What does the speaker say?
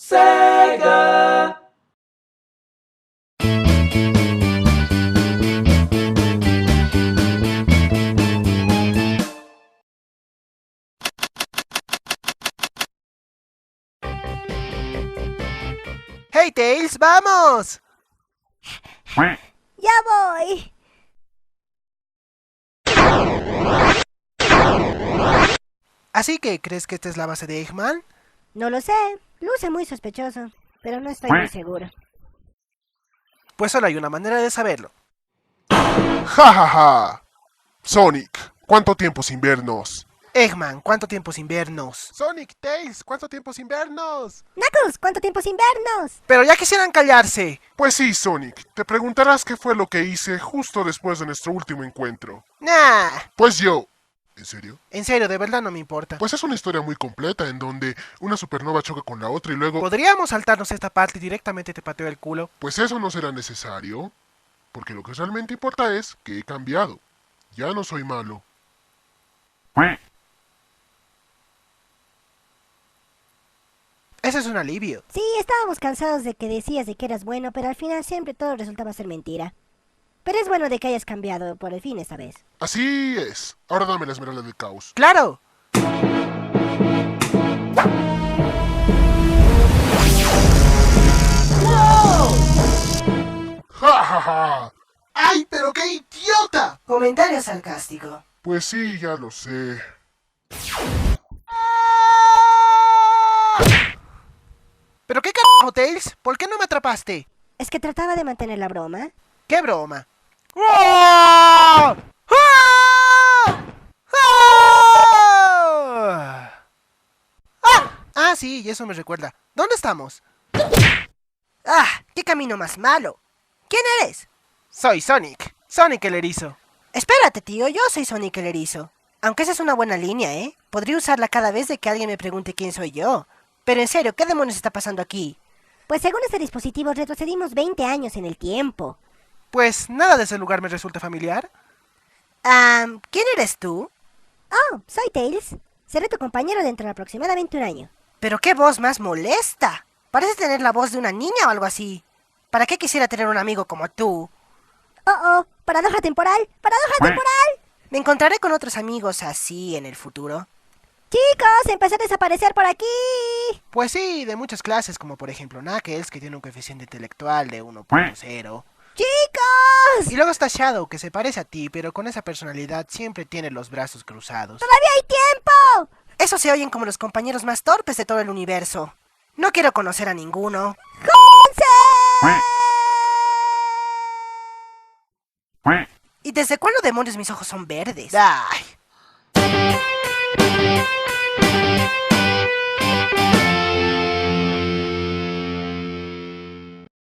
Sega. ¡Hey, Tails, vamos! ¡Ya voy! ¿Así que crees que esta es la base de Eggman? No lo sé, luce muy sospechoso, pero no estoy muy seguro. Pues solo hay una manera de saberlo. ¡Ja, ja, ja! Sonic, ¿cuánto tiempo sin vernos? Eggman, ¿cuánto tiempo sin vernos? Sonic, Tails, ¿cuánto tiempo sin vernos? ¡Knuckles! ¿Cuánto tiempo sin vernos? Pero ya quisieran callarse. Pues sí, Sonic, te preguntarás qué fue lo que hice justo después de nuestro último encuentro. Nah. Pues yo... ¿En serio? En serio, de verdad no me importa. Pues es una historia muy completa en donde una supernova choca con la otra y luego... ¿Podríamos saltarnos esta parte y directamente te pateo el culo? Pues eso no será necesario, porque lo que realmente importa es que he cambiado. Ya no soy malo. Ese es un alivio. Sí, estábamos cansados de que decías de que eras bueno, pero al final siempre todo resultaba ser mentira. Pero es bueno de que hayas cambiado por el fin esta vez. Así es. Ahora dame la esmeralda del caos. ¡Claro! ¡Ja, ja, ja! ¡Ay, pero qué idiota! Comentario sarcástico. Pues sí, ya lo sé. ¿Pero qué carajo, Tails? ¿Por qué no me atrapaste? Es que trataba de mantener la broma. ¡Qué broma! ¡Ah! ¡Ah! ¡Ah! Ah, sí, y eso me recuerda. ¿Dónde estamos? ¡Ah! ¡Qué camino más malo! ¿Quién eres? Soy Sonic. Sonic el erizo. Espérate, tío, yo soy Sonic el erizo. Aunque esa es una buena línea, ¿eh? Podría usarla cada vez de que alguien me pregunte quién soy yo. Pero en serio, ¿qué demonios está pasando aquí? Pues según este dispositivo retrocedimos 20 años en el tiempo. Pues nada de ese lugar me resulta familiar. ¿Quién eres tú? Oh, soy Tails. Seré tu compañero dentro de aproximadamente un año. Pero qué voz más molesta. Parece tener la voz de una niña o algo así. ¿Para qué quisiera tener un amigo como tú? Oh, paradoja temporal, paradoja temporal. ¿Me encontraré con otros amigos así en el futuro? Chicos, empecé a desaparecer por aquí. Pues sí, de muchas clases, como por ejemplo Knuckles, que tiene un coeficiente intelectual de 1.0. Chicos, Y luego está Shadow, que se parece a ti, pero con esa personalidad siempre tiene los brazos cruzados. todavía hay tiempo. Esos se oyen como los compañeros más torpes de todo el universo. No quiero conocer a ninguno. ¿Y desde cuándo demonios mis ojos son verdes? ¡Ay!